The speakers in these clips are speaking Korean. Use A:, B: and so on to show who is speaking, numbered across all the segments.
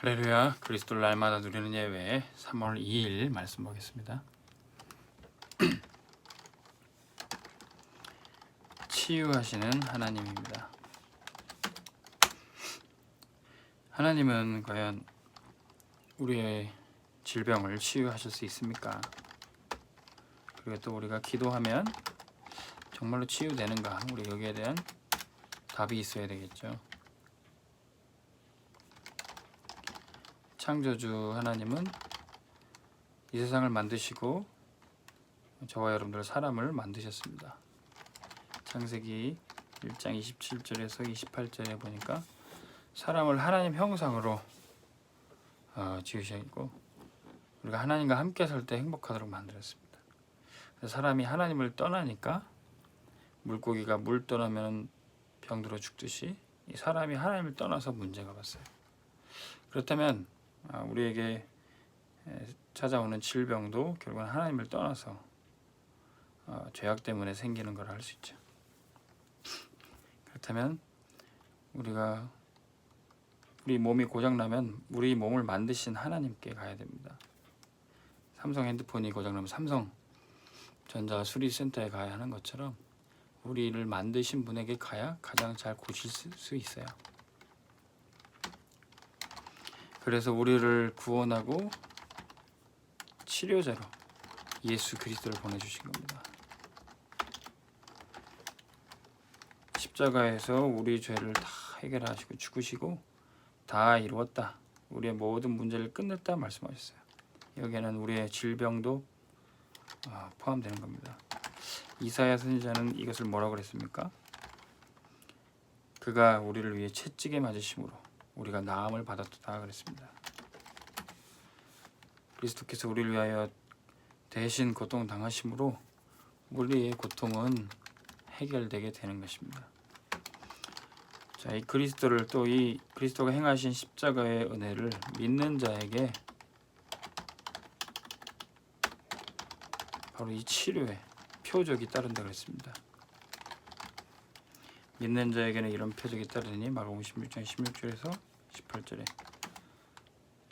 A: 할렐루야. 그리스도를 날마다 누리는 예배 3월 2일 말씀 보겠습니다. 치유하시는 하나님입니다. 하나님은 과연 우리의 질병을 치유하실 수 있습니까? 그리고 또 우리가 기도하면 정말로 치유되는가? 우리 여기에 대한 답이 있어야 되겠죠. 창조주 하나님은 이 세상을 만드시고 저와 여러분들 사람을 만드셨습니다. 창세기 1장 27절에서 28절에 보니까 사람을 하나님 형상으로 지으셨고 우리가 하나님과 함께 살 때 행복하도록 만들었습니다. 그래서 사람이 하나님을 떠나니까 물고기가 물 떠나면 병들어 죽듯이 이 사람이 하나님을 떠나서 문제가 왔어요. 그렇다면 우리에게 찾아오는 질병도 결국은 하나님을 떠나서 죄악 때문에 생기는 걸 알 수 있죠. 그렇다면 우리 몸이 고장나면 우리 몸을 만드신 하나님께 가야 됩니다. 삼성 핸드폰이 고장나면 삼성 전자 수리센터에 가야 하는 것처럼 우리를 만드신 분에게 가야 가장 잘 고칠 수 있어요. 그래서 우리를 구원하고 치료자로 예수 그리스도를 보내주신 겁니다. 십자가에서 우리 죄를 다 해결하시고 죽으시고 다 이루었다. 우리의 모든 문제를 끝냈다 말씀하셨어요. 여기에는 우리의 질병도 포함되는 겁니다. 이사야 선지자는 이것을 뭐라고 그랬습니까? 그가 우리를 위해 채찍에 맞으심으로 우리가 나음을 받았다 그랬습니다. 그리스도께서 우리를 위하여 대신 고통당하심으로 우리의 고통은 해결되게 되는 것입니다. 자, 이 그리스도를 또 이 그리스도가 행하신 십자가의 은혜를 믿는 자에게 바로 이 치료의 표적이 따른다 그랬습니다. 믿는 자에게는 이런 표적이 따르니 마가복음 16장 16절에서 18절에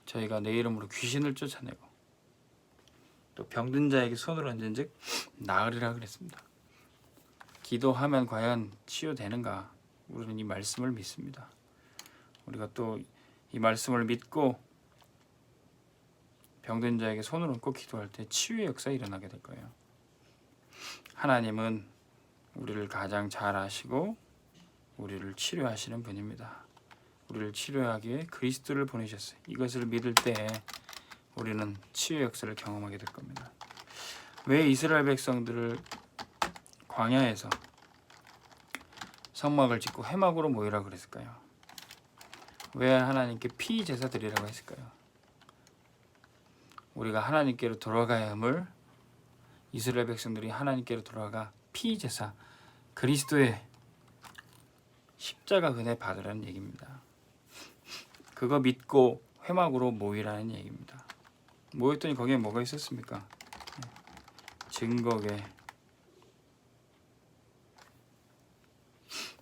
A: 저희가 내 이름으로 귀신을 쫓아내고 또 병든 자에게 손을 얹은즉 나으리라 그랬습니다. 기도하면 과연 치유되는가? 우리는 이 말씀을 믿습니다. 우리가 또 이 말씀을 믿고 병든 자에게 손을 얹고 기도할 때 치유의 역사가 일어나게 될 거예요. 하나님은 우리를 가장 잘 아시고 우리를 치료하시는 분입니다. 우리를 치료하기 위해 그리스도를 보내셨어요. 이것을 믿을 때 우리는 치유 역사를 경험하게 될 겁니다. 왜 이스라엘 백성들을 광야에서 성막을 짓고 회막으로 모이라 그랬을까요? 왜 하나님께 피 제사 드리라고 했을까요? 우리가 하나님께로 돌아가야 함을 이스라엘 백성들이 하나님께로 돌아가 피 제사 그리스도의 십자가 은혜 받으라는 얘기입니다. 그거 믿고 회막으로 모이라는 얘기입니다. 모였더니 거기에 뭐가 있었습니까? 증거계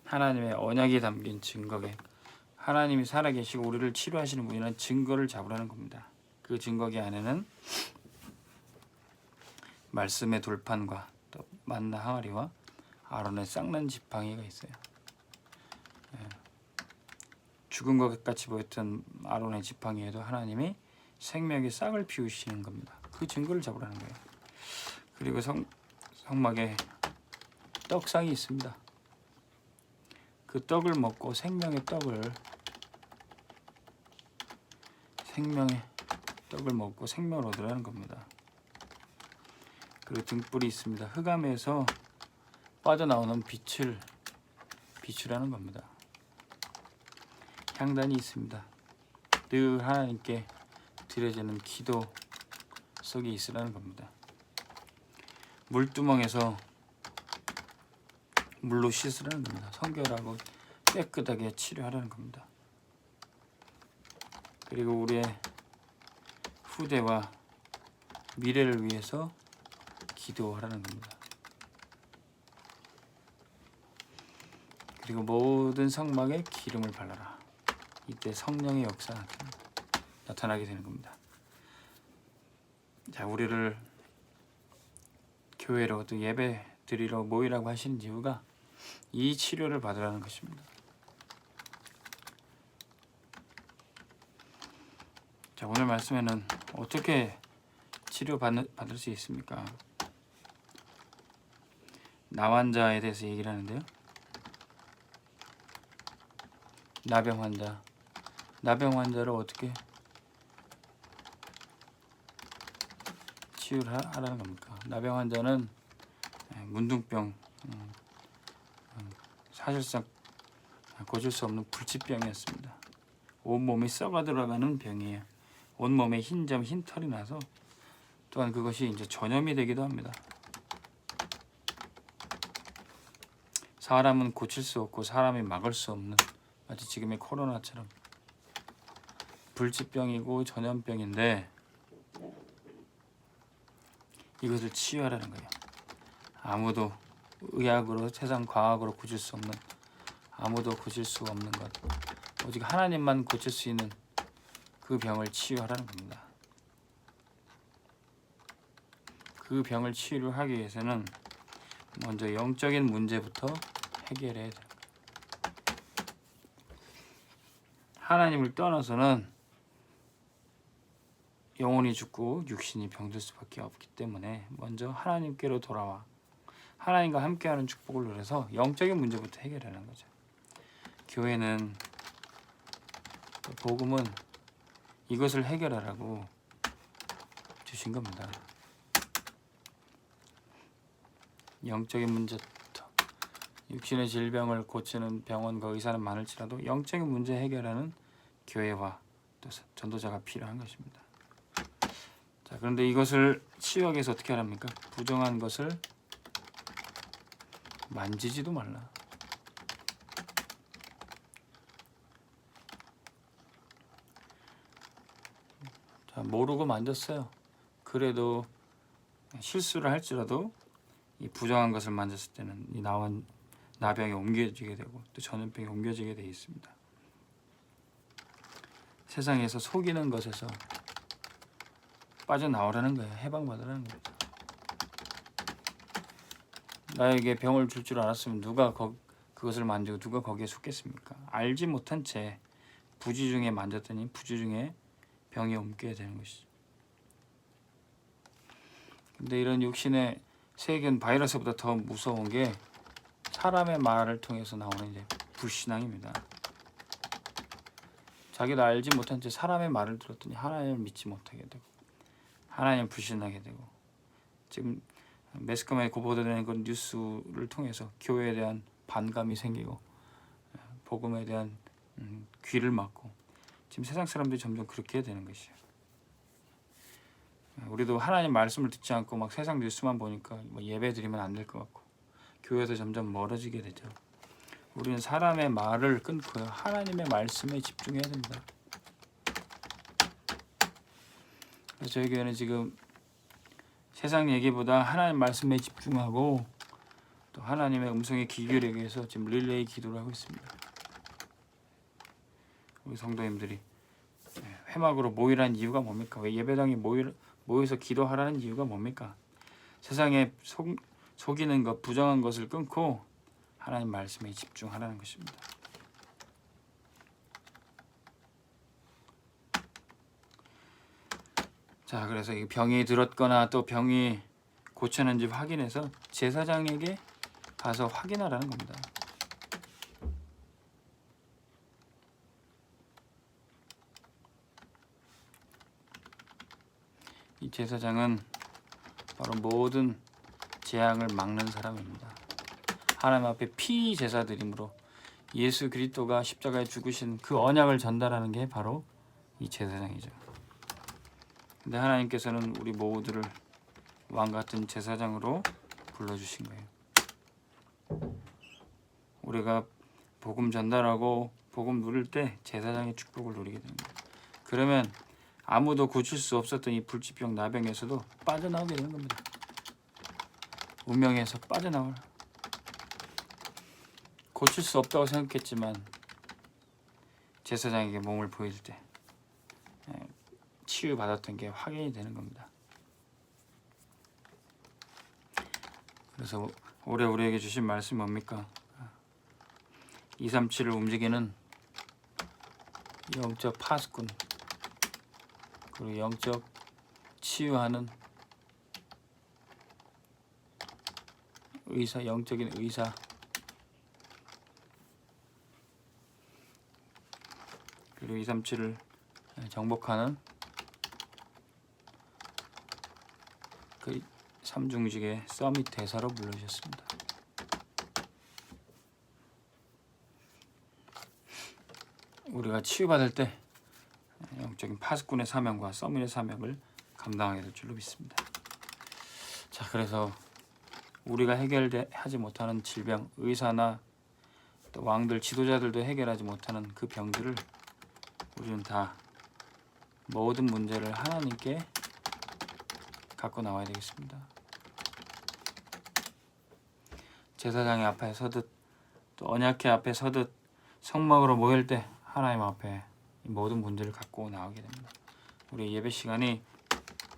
A: 하나님의 언약이 담긴 증거계 하나님이 살아계시고 우리를 치료하시는 분이라는 증거를 잡으라는 겁니다. 그 증거계 안에는 말씀의 돌판과 또 만나 항아리와 아론의 쌍난 지팡이가 있어요. 죽은 것 같이 보였던 아론의 지팡이에도 하나님이 생명의 싹을 피우시는 겁니다. 그 증거를 잡으라는 거예요. 그리고 성막에 떡상이 있습니다. 그 떡을 먹고 생명의 떡을 먹고 생명을 얻으라는 겁니다. 그리고 등불이 있습니다. 흑암에서 빠져나오는 빛을 비추라는 겁니다. 향단이 있습니다. 늘 하나님께 드려지는 기도 속에 있으라는 겁니다. 물두멍에서 물로 씻으라는 겁니다. 성결하고 깨끗하게 치료하라는 겁니다. 그리고 우리의 후대와 미래를 위해서 기도하라는 겁니다. 그리고 모든 성막에 기름을 발라라. 이때 성령의 역사 나타납니다. 나타나게 되는 겁니다. 자, 우리를 교회로 또 예배 드리러 모이라고 하시는 이유가 이 치료를 받으라는 것입니다. 자, 오늘 말씀에는 어떻게 받을 수 있습니까? 나환자에 대해서 얘기를 하는데요. 나병 환자를 어떻게 치유를 하라는 겁니까? 나병 환자는 문둥병, 사실상 고칠 수 없는 불치병이었습니다. 온몸이 썩어 들어가는 병이에요. 온몸에 흰점, 흰털이 나서 또한 그것이 이제 전염이 되기도 합니다. 사람은 고칠 수 없고 사람이 막을 수 없는, 마치 지금의 코로나처럼 불치병이고 전염병인데 이것을 치유하라는 거예요. 아무도 의학으로, 세상 과학으로 고칠 수 없는, 아무도 고칠 수 없는 것, 오직 하나님만 고칠 수 있는 그 병을 치유하라는 겁니다. 그 병을 치유를 하기 위해서는 먼저 영적인 문제부터 해결해야 돼요. 하나님을 떠나서는 영혼이 죽고 육신이 병들 수밖에 없기 때문에 먼저 하나님께로 돌아와 하나님과 함께하는 축복을 누려서 영적인 문제부터 해결하는 거죠. 교회는, 복음은 이것을 해결하라고 주신 겁니다. 영적인 문제부터. 육신의 질병을 고치는 병원과 의사는 많을지라도 영적인 문제 해결하는 교회와 또 전도자가 필요한 것입니다. 자, 그런데 이것을 치유하기 위해서 어떻게 하랍니까? 부정한 것을 만지지도 말라. 자, 모르고 만졌어요. 그래도 실수를 할지라도 이 부정한 것을 만졌을 때는 이 나병이 옮겨지게 되고 또 전염병이 옮겨지게 되어 있습니다. 세상에서 속이는 것에서 빠져나오라는 거예요. 해방받으라는 거예요. 나에게 병을 줄 줄 알았으면 누가 그것을 만지고 누가 거기에 속겠습니까? 알지 못한 채 부지 중에 만졌더니 부지 중에 병이 옮겨야 되는 것이죠. 근데 이런 육신의 세균 바이러스보다 더 무서운 게 사람의 말을 통해서 나오는 이제 불신앙입니다. 자기도 알지 못한 채 사람의 말을 들었더니 하나님을 믿지 못하게 되고 하나님을 불신하게 되고, 지금 매스컴에 보도되는 그 뉴스를 통해서 교회에 대한 반감이 생기고 복음에 대한 귀를 막고 지금 세상 사람들이 점점 그렇게 되는 것이에요. 우리도 하나님 말씀을 듣지 않고 막 세상 뉴스만 보니까 뭐 예배 드리면 안 될 것 같고 교회에서 점점 멀어지게 되죠. 우리는 사람의 말을 끊고요, 하나님의 말씀에 집중해야 됩니다. 그래서 저희 교회는 지금 세상 얘기보다 하나님 말씀에 집중하고 또 하나님의 음성에 귀 기울이기 위해서 지금 릴레이 기도를 하고 있습니다. 우리 성도님들이 회막으로 모이라는 이유가 뭡니까? 왜 예배당에 모여서 기도하라는 이유가 뭡니까? 세상에 속이는 것, 부정한 것을 끊고 하나님 말씀에 집중하라는 것입니다. 자, 그래서 이 병이 들었거나 또 병이 고쳤는지 확인해서 제사장에게 가서 확인하라는 겁니다. 이 제사장은 바로 모든 재앙을 막는 사람입니다. 하나님 앞에 피 제사 드림으로 예수 그리스도가 십자가에 죽으신 그 언약을 전달하는 게 바로 이 제사장이죠. 근데 하나님께서는 우리 모두를 왕 같은 제사장으로 불러주신 거예요. 우리가 복음 전달하고 복음 누릴 때 제사장의 축복을 누리게 됩니다. 그러면 아무도 고칠 수 없었던 이 불치병 나병에서도 빠져나오게 되는 겁니다. 운명에서 빠져나올, 고칠 수 없다고 생각했지만 제사장에게 몸을 보일 때 치유받았던 게 확인이 되는 겁니다. 그래서 올해 우리에게 주신 말씀이 뭡니까? 237을 움직이는 영적 파수꾼, 그리고 영적 치유하는 의사, 영적인 의사, 그리고 237을 정복하는 그 삼중직의 서밋 대사로 불러주셨습니다. 우리가 치유받을 때 영적인 파수꾼의 사명과 서밋의 사명을 감당하게 될 줄로 믿습니다. 자, 그래서 우리가 해결하지 못하는 질병, 의사나 또 왕들, 지도자들도 해결하지 못하는 그 병들을 우리는 다 모든 문제를 하나님께 갖고 나와야 되겠습니다. 제사장의 앞에 서듯 또 언약궤 앞에 서듯 성막으로 모일 때 하나님 앞에 모든 문제를 갖고 나오게 됩니다. 우리의 예배 시간이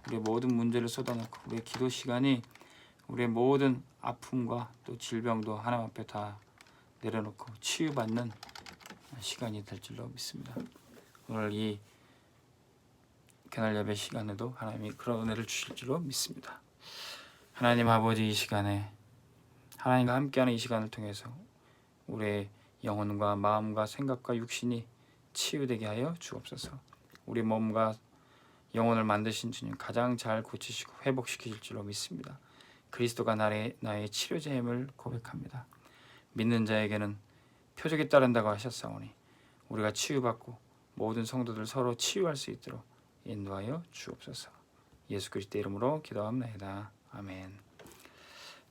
A: 우리의 모든 문제를 쏟아놓고, 우리의 기도 시간이 우리의 모든 아픔과 또 질병도 하나님 앞에 다 내려놓고 치유받는 시간이 될 줄로 믿습니다. 오늘 이 그날 예배 시간에도 하나님이 그런 은혜를 주실 줄로 믿습니다. 하나님 아버지, 이 시간에 하나님과 함께하는 이 시간을 통해서 우리의 영혼과 마음과 생각과 육신이 치유되게 하여 주옵소서. 우리 몸과 영혼을 만드신 주님 가장 잘 고치시고 회복시키실 줄로 믿습니다. 그리스도가 나의 치료자임을 고백합니다. 믿는 자에게는 표적이 따른다고 하셨사오니 우리가 치유받고 모든 성도들 서로 치유할 수 있도록 인도하여 주옵소서. 예수 그리스도 이름으로 기도합니다. 아멘.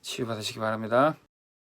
A: 치유받으시기 바랍니다.